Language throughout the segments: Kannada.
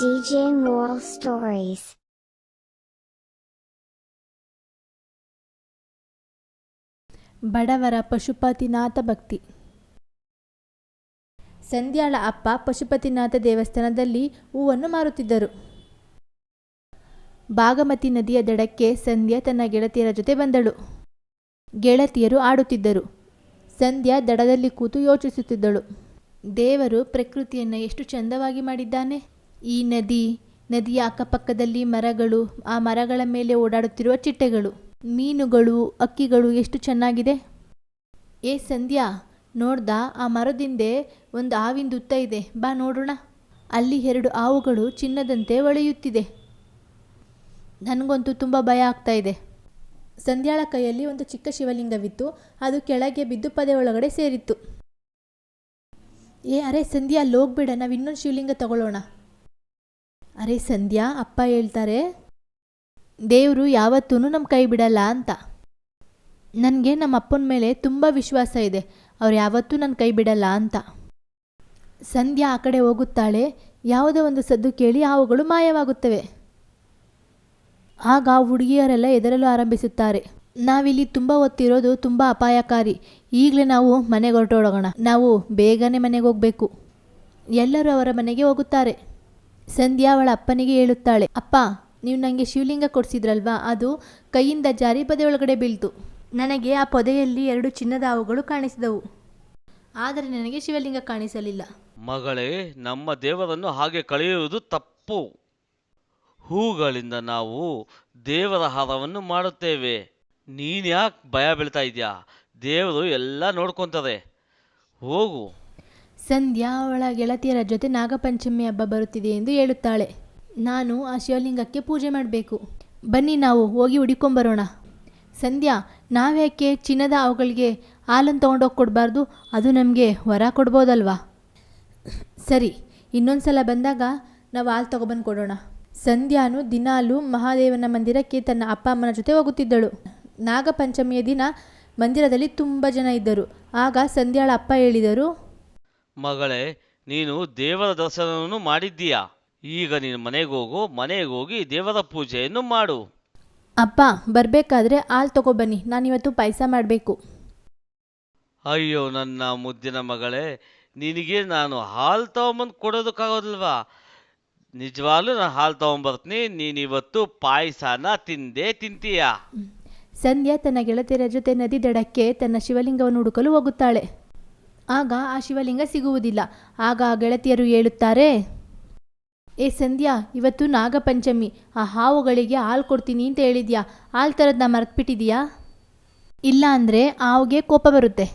DJ Moral Stories. ಬಡವರ ಪಶುಪತಿನಾಥ ಭಕ್ತಿ. ಸಂಧ್ಯಾಳ ಅಪ್ಪ ಪಶುಪತಿನಾಥ ದೇವಸ್ಥಾನದಲ್ಲಿ ಹೂವನ್ನು ಮಾರುತ್ತಿದ್ದರು. ಭಾಗಮತಿ ನದಿಯ ದಡಕ್ಕೆ ಸಂಧ್ಯಾ ತನ್ನ ಗೆಳತಿಯರ ಜೊತೆ ಬಂದಳು. ಗೆಳತಿಯರು ಆಡುತ್ತಿದ್ದರು. ಸಂಧ್ಯಾ ದಡದಲ್ಲಿ ಕೂತು ಯೋಚಿಸುತ್ತಿದ್ದಳು. ದೇವರು ಪ್ರಕೃತಿಯನ್ನು ಎಷ್ಟು ಚಂದವಾಗಿ ಮಾಡಿದ್ದಾನೆ. ಈ ನದಿಯ ಅಕ್ಕಪಕ್ಕದಲ್ಲಿ ಮರಗಳು, ಆ ಮರಗಳ ಮೇಲೆ ಓಡಾಡುತ್ತಿರುವ ಚಿಟ್ಟೆಗಳು, ಮೀನುಗಳು, ಅಕ್ಕಿಗಳು ಎಷ್ಟು ಚೆನ್ನಾಗಿದೆ. ಏ ಸಂಧ್ಯಾ, ನೋಡ್ದ, ಆ ಮರದಿಂದೆ ಒಂದು ಹಾವಿನ ಹುತ್ತ ಇದೆ, ಬಾ ನೋಡೋಣ. ಅಲ್ಲಿ 2 ಹಾವುಗಳು ಚಿನ್ನದಂತೆ ಹೊಳೆಯುತ್ತಿದೆ. ನನಗಂತೂ ತುಂಬ ಭಯ ಆಗ್ತಾ ಇದೆ. ಸಂಧ್ಯಾಳ ಕೈಯಲ್ಲಿ ಒಂದು ಚಿಕ್ಕ ಶಿವಲಿಂಗವಿತ್ತು. ಅದು ಕೆಳಗೆ ಬಿದ್ದು ಪದೆ ಒಳಗಡೆ ಸೇರಿತ್ತು. ಅರೆ ಸಂಧ್ಯಾ, ಅಲ್ಲಿ ಹೋಗ್ಬೇಡ, ನಾವು ಇನ್ನೊಂದು ಶಿವಲಿಂಗ ತಗೊಳ್ಳೋಣ. ಅರೆ ಸಂಧ್ಯಾ, ಅಪ್ಪ ಹೇಳ್ತಾರೆ ದೇವರು ಯಾವತ್ತೂ ನಮ್ಮ ಕೈ ಬಿಡಲ್ಲ ಅಂತ. ನನಗೆ ನಮ್ಮ ಅಪ್ಪನ ಮೇಲೆ ತುಂಬ ವಿಶ್ವಾಸ ಇದೆ, ಅವ್ರು ಯಾವತ್ತೂ ನನ್ನ ಕೈ ಬಿಡಲ್ಲ ಅಂತ. ಸಂಧ್ಯಾ ಆ ಕಡೆ ಹೋಗುತ್ತಾಳೆ. ಯಾವುದೋ ಒಂದು ಸದ್ದು ಕೇಳಿ ಹಾವುಗಳು ಮಾಯವಾಗುತ್ತವೆ. ಆಗ ಹುಡುಗಿಯರೆಲ್ಲ ಹೆದರಲು ಆರಂಭಿಸುತ್ತಾರೆ. ನಾವಿಲ್ಲಿ ತುಂಬ ಹೊತ್ತಿರೋದು ತುಂಬ ಅಪಾಯಕಾರಿ. ಈಗಲೇ ನಾವು ಮನೆಗೆ ಹೊರಟೋಡೋಣ. ನಾವು ಬೇಗನೆ ಮನೆಗೆ ಹೋಗಬೇಕು. ಎಲ್ಲರೂ ಅವರ ಮನೆಗೆ ಹೋಗುತ್ತಾರೆ. ಸಂಧ್ಯಾ ಅವಳ ಅಪ್ಪನಿಗೆ ಹೇಳುತ್ತಾಳೆ, ಅಪ್ಪ, ನೀವು ನನಗೆ ಶಿವಲಿಂಗ ಕೊಡಿಸಿದ್ರಲ್ವಾ, ಅದು ಕೈಯಿಂದ ಜಾರಿ ಪೊದೆ ಒಳಗಡೆ ಬೀಳ್ತು. ನನಗೆ ಆ ಪೊದೆಯಲ್ಲಿ 2 ಚಿನ್ನದ ಹಾವುಗಳು ಕಾಣಿಸಿದವು, ಆದರೆ ನನಗೆ ಶಿವಲಿಂಗ ಕಾಣಿಸಲಿಲ್ಲ. ಮಗಳೇ, ನಮ್ಮ ದೇವರನ್ನು ಹಾಗೆ ಕಳೆಯುವುದು ತಪ್ಪು. ಹೂಗಳಿಂದ ನಾವು ದೇವರ ಹಾರವನ್ನು ಮಾಡುತ್ತೇವೆ. ನೀನ್ಯಾಕೆ ಭಯ ಬೀಳ್ತಾ ಇದೆಯಾ? ದೇವರು ಎಲ್ಲ ನೋಡ್ಕೊತಾರೆ, ಹೋಗು. ಸಂಧ್ಯಾ ಅವಳ ಗೆಳತಿಯರ ಜೊತೆ ನಾಗಪಂಚಮಿ ಹಬ್ಬ ಬರುತ್ತಿದೆ ಎಂದು ಹೇಳುತ್ತಾಳೆ. ನಾನು ಆ ಶಿವಲಿಂಗಕ್ಕೆ ಪೂಜೆ ಮಾಡಬೇಕು. ಬನ್ನಿ, ನಾವು ಹೋಗಿ ಹುಡಿಕೊಂಬರೋಣ. ಸಂಧ್ಯಾ, ನಾವ್ಯಾಕೆ ಚಿನ್ನದ ಹಾವುಗಳಿಗೆ ಹಾಲನ್ನು ತೊಗೊಂಡೋಗಿ ಕೊಡಬಾರ್ದು? ಅದು ನಮಗೆ ವರ ಕೊಡ್ಬೋದಲ್ವಾ? ಸರಿ, ಇನ್ನೊಂದು ಸಲ ಬಂದಾಗ ನಾವು ಹಾಲು ತೊಗೊಬಂದು ಕೊಡೋಣ. ಸಂಧ್ಯಾನು ದಿನಾಲೂ ಮಹಾದೇವನ ಮಂದಿರಕ್ಕೆ ತನ್ನ ಅಪ್ಪ ಅಮ್ಮನ ಜೊತೆ ಹೋಗುತ್ತಿದ್ದಳು. ನಾಗಪಂಚಮಿಯ ದಿನ ಮಂದಿರದಲ್ಲಿ ತುಂಬ ಜನ ಇದ್ದರು. ಆಗ ಸಂಧ್ಯಾಳ ಅಪ್ಪ ಹೇಳಿದರು, ಮಗಳೇ, ನೀನು ದೇವರ ದರ್ಶನವನ್ನು ಮಾಡಿದ್ದೀಯಾ? ಈಗ ನೀನು ಮನೆಗೆ ಹೋಗು. ಮನೆಗೆ ಹೋಗಿ ದೇವರ ಪೂಜೆಯನ್ನು ಮಾಡು. ಅಪ್ಪ, ಬರಬೇಕಾದ್ರೆ ಹಾಲು ತೊಗೊಬನ್ನಿ, ನಾನಿವತ್ತು ಪಾಯಸ ಮಾಡಬೇಕು. ಅಯ್ಯೋ ನನ್ನ ಮುದ್ದಿನ ಮಗಳೇ, ನಿನಗೆ ನಾನು ಹಾಲು ತೊಗೊಂಬಂದು ಕೊಡೋದಕ್ಕಾಗೋದಿಲ್ವಾ? ನಿಜವಾಗ್ಲೂ ನಾನು ಹಾಲು ತೊಗೊಂಬರ್ತೀನಿ. ನೀನಿವತ್ತು ಪಾಯಸನ ತಿಂತೀಯಾ? ಸಂಧ್ಯಾ ತನ್ನ ಗೆಳತಿಯರ ಜೊತೆ ನದಿ ದಡಕ್ಕೆ ತನ್ನ ಶಿವಲಿಂಗವನ್ನು ಹುಡುಕಲು ಹೋಗುತ್ತಾಳೆ. ಆಗ ಆ ಶಿವಲಿಂಗ ಸಿಗುವುದಿಲ್ಲ. ಆಗ ಆ ಗೆಳತಿಯರು ಹೇಳುತ್ತಾರೆ, ಏ ಸಂಧ್ಯಾ, ಇವತ್ತು ನಾಗಪಂಚಮಿ, ಆ ಹಾವುಗಳಿಗೆ ಹಾಲು ಕೊಡ್ತೀನಿ ಅಂತ ಹೇಳಿದ್ಯಾ? ಹಾಲು ತರೋದನ್ನ ಮರೆತುಬಿಟ್ಟಿದೀಯಾ? ಇಲ್ಲ ಅಂದರೆ ಹಾವಿಗೆ ಕೋಪ ಬರುತ್ತೆ.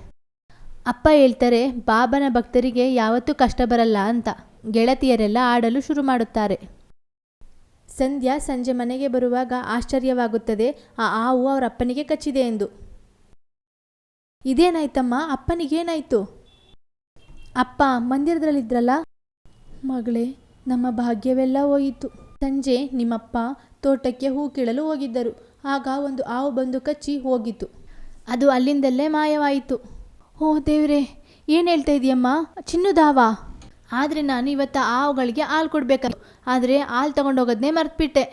ಅಪ್ಪ ಹೇಳ್ತಾರೆ, ಬಾಬನ ಭಕ್ತರಿಗೆ ಯಾವತ್ತೂ ಕಷ್ಟ ಬರಲ್ಲ ಅಂತ. ಗೆಳತಿಯರೆಲ್ಲ ಆಡಲು ಶುರು ಮಾಡುತ್ತಾರೆ. ಸಂಧ್ಯಾ ಸಂಜೆ ಮನೆಗೆ ಬರುವಾಗ ಆಶ್ಚರ್ಯವಾಗುತ್ತದೆ, ಆ ಹಾವು ಅವರ ಅಪ್ಪನಿಗೆ ಕಚ್ಚಿದೆ ಎಂದು. ಇದೇನಾಯ್ತಮ್ಮ, ಅಪ್ಪನಿಗೇನಾಯಿತು? ಅಪ್ಪ ಮಂದಿರದಲ್ಲಿದ್ರಲ್ಲ. ಮಗಳೇ, ನಮ್ಮ ಭಾಗ್ಯವೆಲ್ಲ ಹೋಯಿತು. ಸಂಜೆ ನಿಮ್ಮಪ್ಪ ತೋಟಕ್ಕೆ ಹೂ ಕೀಳಲು ಹೋಗಿದ್ದರು. ಆಗ ಒಂದು ಹಾವು ಬಂದು ಕಚ್ಚಿ ಹೋಗಿತ್ತು. ಅದು ಅಲ್ಲಿಂದಲೇ ಮಾಯವಾಯಿತು. ಓ ದೇವ್ರೇ, ಏನು ಹೇಳ್ತಾ ಇದೆಯಮ್ಮ? ಚಿನ್ನದಾವ? ಆದರೆ ನಾನು ಇವತ್ತು ಆ ಹಾವುಗಳಿಗೆ ಹಾಲು ಕೊಡಬೇಕಂತ, ಆದರೆ ಹಾಲು ತೊಗೊಂಡೋಗೋದನ್ನೇ ಮರೆತುಬಿಟ್ಟೆ.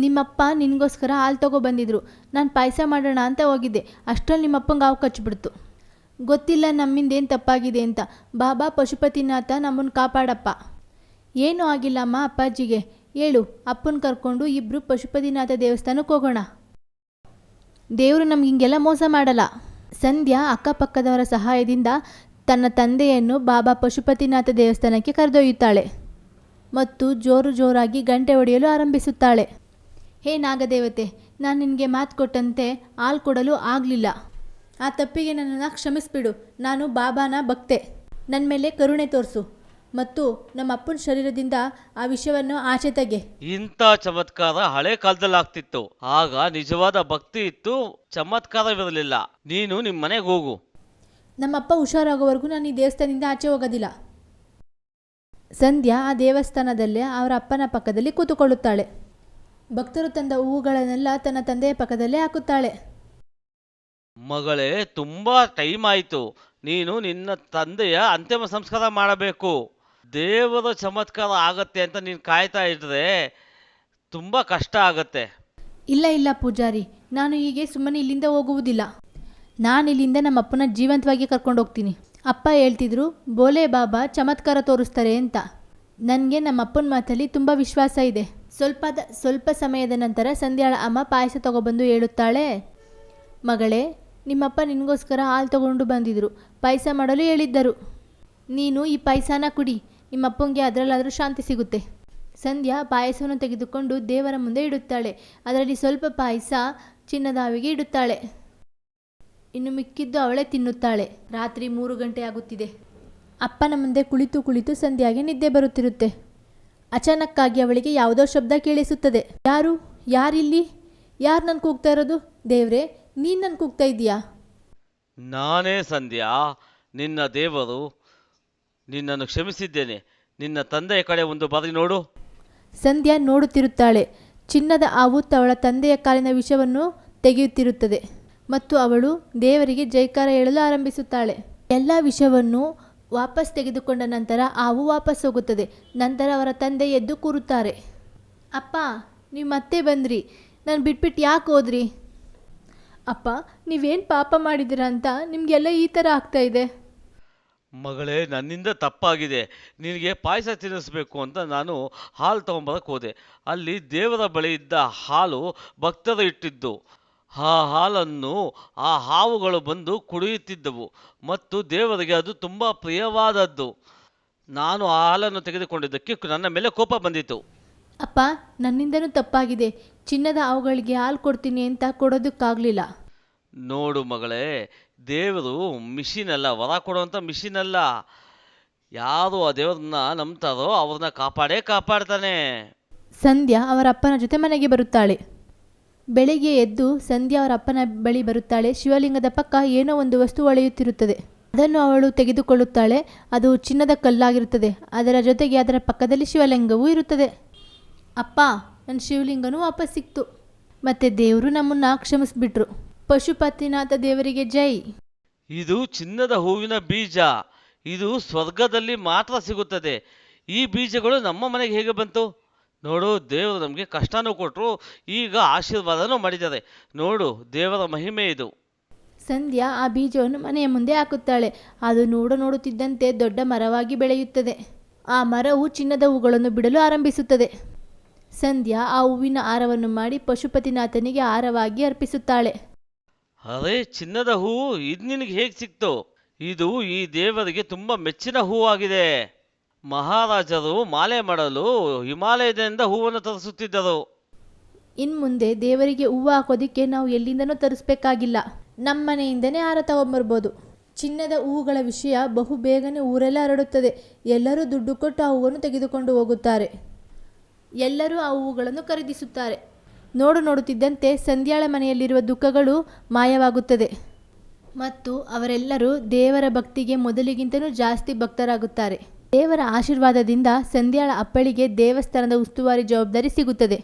ನಿಮ್ಮಪ್ಪ ನಿನಗೋಸ್ಕರ ಹಾಲು ತೊಗೊಬಂದಿದ್ರು. ನಾನು ಪಾಯಸ ಮಾಡೋಣ ಅಂತ ಹೋಗಿದ್ದೆ. ಅಷ್ಟರಲ್ಲಿ ನಿಮ್ಮಪ್ಪಂಗೆ ಹಾವು ಕಚ್ಚಿಬಿಡ್ತು. ಗೊತ್ತಿಲ್ಲ ನಮ್ಮಿಂದೇನು ತಪ್ಪಾಗಿದೆ ಅಂತ. ಬಾಬಾ ಪಶುಪತಿನಾಥ ನಮ್ಮನ್ನು ಕಾಪಾಡಪ್ಪ. ಏನೂ ಆಗಿಲ್ಲಮ್ಮ ಅಪ್ಪಾಜಿಗೆ. ಹೇಳು, ಅಪ್ಪನ ಕರ್ಕೊಂಡು ಇಬ್ಬರು ಪಶುಪತಿನಾಥ ದೇವಸ್ಥಾನಕ್ಕೆ ಹೋಗೋಣ. ದೇವರು ನಮ್ಗೆ ಹಿಂಗೆಲ್ಲ ಮೋಸ ಮಾಡಲ್ಲ. ಸಂಧ್ಯಾ ಅಕ್ಕಪಕ್ಕದವರ ಸಹಾಯದಿಂದ ತನ್ನ ತಂದೆಯನ್ನು ಬಾಬಾ ಪಶುಪತಿನಾಥ ದೇವಸ್ಥಾನಕ್ಕೆ ಕರೆದೊಯ್ಯುತ್ತಾಳೆ ಮತ್ತು ಜೋರಾಗಿ ಗಂಟೆ ಹೊಡೆಯಲು ಆರಂಭಿಸುತ್ತಾಳೆ. ಹೇ ನಾಗದೇವತೆ, ನಾನು ನಿನಗೆ ಮಾತು ಕೊಟ್ಟಂತೆ ಹಾಲು ಕೊಡಲು ಆಗಲಿಲ್ಲ. ಆ ತಪ್ಪಿಗೆ ನನ್ನನ್ನು ಕ್ಷಮಿಸ್ಬಿಡು. ನಾನು ಬಾಬಾನ ಭಕ್ತೆ. ನನ್ನ ಮೇಲೆ ಕರುಣೆ ತೋರಿಸು ಮತ್ತು ನಮ್ಮ ಅಪ್ಪನ ಶರೀರದಿಂದ ಆ ವಿಷವನ್ನು ಆಚೆ ತೆಗೆ. ಇಂಥ ಚಮತ್ಕಾರ ಹಳೆ ಕಾಲದಲ್ಲಿ ಆಗ್ತಿತ್ತು. ಆಗ ನಿಜವಾದ ಭಕ್ತಿ ಇತ್ತು, ಚಮತ್ಕಾರವಿರಲಿಲ್ಲ. ನೀನು ನಿಮ್ಮ ಮನೆಗೆ ಹೋಗು. ನಮ್ಮಪ್ಪ ಹುಷಾರಾಗೋವರೆಗೂ ನಾನು ಈ ದೇವಸ್ಥಾನದಿಂದ ಆಚೆ ಹೋಗೋದಿಲ್ಲ. ಸಂಧ್ಯಾ ಆ ದೇವಸ್ಥಾನದಲ್ಲೇ ಅವರ ಅಪ್ಪನ ಪಕ್ಕದಲ್ಲಿ ಕೂತುಕೊಳ್ಳುತ್ತಾಳೆ. ಭಕ್ತರು ತಂದ ಹೂವುಗಳನ್ನೆಲ್ಲ ತನ್ನ ತಂದೆಯ ಪಕ್ಕದಲ್ಲೇ ಹಾಕುತ್ತಾಳೆ. ಮಗಳೇ, ತುಂಬಾ ಟೈಮ್ ಆಯಿತು. ನೀನು ನಿನ್ನ ತಂದೆಯ ಅಂತಿಮ ಸಂಸ್ಕಾರ ಮಾಡಬೇಕು. ದೇವರ ಚಮತ್ಕಾರ ಆಗತ್ತೆ ಅಂತ ನೀನು ಕಾಯ್ತಾ ಇದ್ರೆ ತುಂಬ ಕಷ್ಟ ಆಗತ್ತೆ. ಇಲ್ಲ ಇಲ್ಲ ಪೂಜಾರಿ, ನಾನು ಹೀಗೆ ಸುಮ್ಮನೆ ಇಲ್ಲಿಂದ ಹೋಗುವುದಿಲ್ಲ. ನಾನು ಇಲ್ಲಿಂದ ನಮ್ಮ ಅಪ್ಪನ ಜೀವಂತವಾಗಿ ಕರ್ಕೊಂಡು ಹೋಗ್ತೀನಿ. ಅಪ್ಪ ಹೇಳ್ತಿದ್ರು ಬೋಲೆ ಬಾಬಾ ಚಮತ್ಕಾರ ತೋರಿಸ್ತಾರೆ ಅಂತ. ನನಗೆ ನಮ್ಮ ಅಪ್ಪನ ಮಾತಲ್ಲಿ ತುಂಬ ವಿಶ್ವಾಸ ಇದೆ. ಸ್ವಲ್ಪ ಸಮಯದ ನಂತರ ಸಂಧ್ಯಾಳ ಅಮ್ಮ ಪಾಯಸ ತಗೊಬಂದು ಹೇಳುತ್ತಾಳೆ, ಮಗಳೇ, ನಿಮ್ಮಪ್ಪ ನಿನಗೋಸ್ಕರ ಹಾಲು ತಗೊಂಡು ಬಂದಿದ್ರು, ಪಾಯಸ ಮಾಡಲು ಹೇಳಿದ್ದರು. ನೀನು ಈ ಪಾಯಸನ ಕುಡಿ, ನಿಮ್ಮಪ್ಪಂಗೆ ಅದರಲ್ಲಾದರೂ ಶಾಂತಿ ಸಿಗುತ್ತೆ. ಸಂಧ್ಯಾ ಪಾಯಸವನ್ನು ತೆಗೆದುಕೊಂಡು ದೇವರ ಮುಂದೆ ಇಡುತ್ತಾಳೆ. ಅದರಲ್ಲಿ ಸ್ವಲ್ಪ ಪಾಯಸ ಚಿನ್ನದ ಹಾವಿಗೆ ಇಡುತ್ತಾಳೆ. ಇನ್ನು ಮಿಕ್ಕಿದ್ದು ಅವಳೇ ತಿನ್ನುತ್ತಾಳೆ. ರಾತ್ರಿ 3 ಗಂಟೆ ಆಗುತ್ತಿದೆ. ಅಪ್ಪನ ಮುಂದೆ ಕುಳಿತು ಕುಳಿತು ಸಂಧ್ಯಾಗೆ ನಿದ್ದೆ ಬರುತ್ತಿರುತ್ತೆ. ಅಚಾನಕ್ಕಾಗಿ ಅವಳಿಗೆ ಯಾವುದೋ ಶಬ್ದ ಕೇಳಿಸುತ್ತದೆ. ಯಾರಿಲ್ಲಿ? ಯಾರು ನನ್ನ ಕೂಗ್ತಾ ಇರೋದು? ದೇವ್ರೆ, ನೀನು ನನ್ನ ಕೂಗ್ತಾ ಇದೀಯಾ? ನಾನೇ ಸಂಧ್ಯಾ, ನಿನ್ನ ದೇವರು. ನಿನ್ನನ್ನು ಕ್ಷಮಿಸಿದ್ದೇನೆ. ನಿನ್ನ ತಂದೆಯ ಕಡೆ ಒಂದು ಬಾರಿ ನೋಡು. ಸಂಧ್ಯಾ ನೋಡುತ್ತಿರುತ್ತಾಳೆ. ಚಿನ್ನದ ಹಾವು ಅವಳ ತಂದೆಯ ಕಾಲಿನ ವಿಷವನ್ನು ತೆಗೆಯುತ್ತಿರುತ್ತದೆ ಮತ್ತು ಅವಳು ದೇವರಿಗೆ ಜೈಕಾರ ಹೇಳಲು ಆರಂಭಿಸುತ್ತಾಳೆ. ಎಲ್ಲ ವಿಷವನ್ನು ವಾಪಸ್ ತೆಗೆದುಕೊಂಡ ನಂತರ ಹಾವು ವಾಪಸ್ ಹೋಗುತ್ತದೆ. ನಂತರ ಅವರ ತಂದೆ ಎದ್ದು ಕೂರುತ್ತಾರೆ. ಅಪ್ಪ, ನೀವು ಮತ್ತೆ ಬಂದ್ರಿ, ನಾನು ಬಿಟ್ಬಿಟ್ಟು ಯಾಕೆ ಹೋದ್ರಿ? ಅಪ್ಪ, ನೀವೇನು ಪಾಪ ಮಾಡಿದ್ದೀರಾ ಅಂತ ನಿಮಗೆಲ್ಲ ಈ ಥರ ಆಗ್ತಾ ಇದೆ? ಮಗಳೇ, ನನ್ನಿಂದ ತಪ್ಪಾಗಿದೆ. ನಿನಗೆ ಪಾಯಸ ತಿನ್ನಿಸ್ಬೇಕು ಅಂತ ನಾನು ಹಾಲು ತೊಗೊಂಬರಕ್ಕೆ ಹೋದೆ. ಅಲ್ಲಿ ದೇವರ ಬಳಿ ಇದ್ದ ಹಾಲು ಭಕ್ತರು ಇಟ್ಟಿದ್ದು. ಆ ಹಾಲನ್ನು ಆ ಹಾವುಗಳು ಬಂದು ಕುಡಿಯುತ್ತಿದ್ದವು ಮತ್ತು ದೇವರಿಗೆ ಅದು ತುಂಬ ಪ್ರಿಯವಾದದ್ದು. ನಾನು ಆ ಹಾಲನ್ನು ತೆಗೆದುಕೊಂಡಿದ್ದಕ್ಕೆ ನನ್ನ ಮೇಲೆ ಕೋಪ ಬಂದಿತು. ಅಪ್ಪ, ನನ್ನಿಂದನೂ ತಪ್ಪಾಗಿದೆ. ಚಿನ್ನದ ಹಾವುಗಳಿಗೆ ಹಾಲು ಕೊಡ್ತೀನಿ ಅಂತ ಕೊಡೋದಕ್ಕಾಗಲಿಲ್ಲ. ನೋಡು ಮಗಳೇ, ದೇವರು ಮಿಷಿನ್ ಅಲ್ಲ, ವರ ಕೊಡುವಂಥ ಮಿಷಿನ್ ಅಲ್ಲ. ಯಾರು ಆ ದೇವ್ರನ್ನ ನಂಬ್ತಾರೋ ಅವ್ರನ್ನ ಕಾಪಾಡ್ತಾನೆ. ಸಂಧ್ಯಾ ಅವರ ಅಪ್ಪನ ಜೊತೆ ಮನೆಗೆ ಬರುತ್ತಾಳೆ. ಬೆಳಿಗ್ಗೆ ಎದ್ದು ಸಂಧ್ಯಾ ಅವರ ಅಪ್ಪನ ಬಳಿ ಬರುತ್ತಾಳೆ. ಶಿವಲಿಂಗದ ಪಕ್ಕ ಏನೋ ಒಂದು ವಸ್ತು ಹೊಳೆಯುತ್ತಿರುತ್ತದೆ. ಅದನ್ನು ಅವಳು ತೆಗೆದುಕೊಳ್ಳುತ್ತಾಳೆ. ಅದು ಚಿನ್ನದ ಕಲ್ಲಾಗಿರುತ್ತದೆ. ಅದರ ಜೊತೆಗೆ ಅದರ ಪಕ್ಕದಲ್ಲಿ ಶಿವಲಿಂಗವೂ ಇರುತ್ತದೆ. ಅಪ್ಪ, ನನ್ನ ಶಿವಲಿಂಗನೂ ವಾಪಸ್ ಸಿಕ್ತು. ಮತ್ತೆ ದೇವರು ನಮ್ಮನ್ನು ಕ್ಷಮಿಸ್ಬಿಟ್ರು. ಪಶುಪತಿನಾಥ ದೇವರಿಗೆ ಜೈ. ಇದು ಚಿನ್ನದ ಹೂವಿನ ಬೀಜ. ಇದು ಸ್ವರ್ಗದಲ್ಲಿ ಮಾತ್ರ ಸಿಗುತ್ತದೆ. ಈ ಬೀಜಗಳು ನಮ್ಮ ಮನೆಗೆ ಹೇಗೆ ಬಂತು? ನೋಡು, ದೇವರು ನಮಗೆ ಕಷ್ಟನೂ ಕೊಟ್ಟರು, ಈಗ ಆಶೀರ್ವಾದನೂ ಮಾಡಿದ್ದಾರೆ. ನೋಡು, ದೇವರ ಮಹಿಮೆ ಇದು. ಸಂಧ್ಯಾ ಆ ಬೀಜವನ್ನು ಮನೆಯ ಮುಂದೆ ಹಾಕುತ್ತಾಳೆ. ಅದು ನೋಡುತ್ತಿದ್ದಂತೆ ದೊಡ್ಡ ಮರವಾಗಿ ಬೆಳೆಯುತ್ತದೆ. ಆ ಮರವು ಚಿನ್ನದ ಹೂಗಳನ್ನು ಬಿಡಲು ಆರಂಭಿಸುತ್ತದೆ. ಸಂಧ್ಯಾ ಆ ಹೂವಿನ ಹಾರವನ್ನು ಮಾಡಿ ಪಶುಪತಿನಾಥನಿಗೆ ಹಾರವಾಗಿ ಅರ್ಪಿಸುತ್ತಾಳೆ. ಅರೆ, ಚಿನ್ನದ ಹೂವು ಇದು ನಿನಗೆ ಹೇಗೆ ಸಿಕ್ತು? ಇದು ಈ ದೇವರಿಗೆ ತುಂಬ ಮೆಚ್ಚಿನ ಹೂವಾಗಿದೆ. ಮಹಾರಾಜರು ಮಾಲೆ ಮಾಡಲು ಹಿಮಾಲಯದಿಂದ ಹೂವನ್ನು ತರಿಸುತ್ತಿದ್ದರು. ಇನ್ನು ಮುಂದೆ ದೇವರಿಗೆ ಹೂವು ಹಾಕೋದಿಕ್ಕೆ ನಾವು ಎಲ್ಲಿಂದನೂ ತರಿಸ್ಬೇಕಾಗಿಲ್ಲ. ನಮ್ಮ ಮನೆಯಿಂದನೇ ಹಾರ ತಗೊಂಬರ್ಬೋದು. ಚಿನ್ನದ ಹೂವುಗಳ ವಿಷಯ ಬಹು ಬೇಗನೆ ಊರೆಲ್ಲ ಹರಡುತ್ತದೆ. ಎಲ್ಲರೂ ದುಡ್ಡು ಕೊಟ್ಟು ಆ ಹೂವನ್ನು ತೆಗೆದುಕೊಂಡು ಹೋಗುತ್ತಾರೆ. ಎಲ್ಲರೂ ಆ ಹೂವುಗಳನ್ನು ಖರೀದಿಸುತ್ತಾರೆ. ನೋಡುತ್ತಿದ್ದಂತೆ ಸಂಧ್ಯಾಳ ಮನೆಯಲ್ಲಿರುವ ದುಃಖಗಳು ಮಾಯವಾಗುತ್ತದೆ ಮತ್ತು ಅವರೆಲ್ಲರೂ ದೇವರ ಭಕ್ತಿಗೆ ಮೊದಲಿಗಿಂತಲೂ ಜಾಸ್ತಿ ಭಕ್ತರಾಗುತ್ತಾರೆ. ದೇವರ ಆಶೀರ್ವಾದದಿಂದ ಸಂಧ್ಯಾಳ ಅಪ್ಪಳಿಗೆ ದೇವಸ್ಥಾನದ ಉಸ್ತುವಾರಿ ಜವಾಬ್ದಾರಿ ಸಿಗುತ್ತದೆ.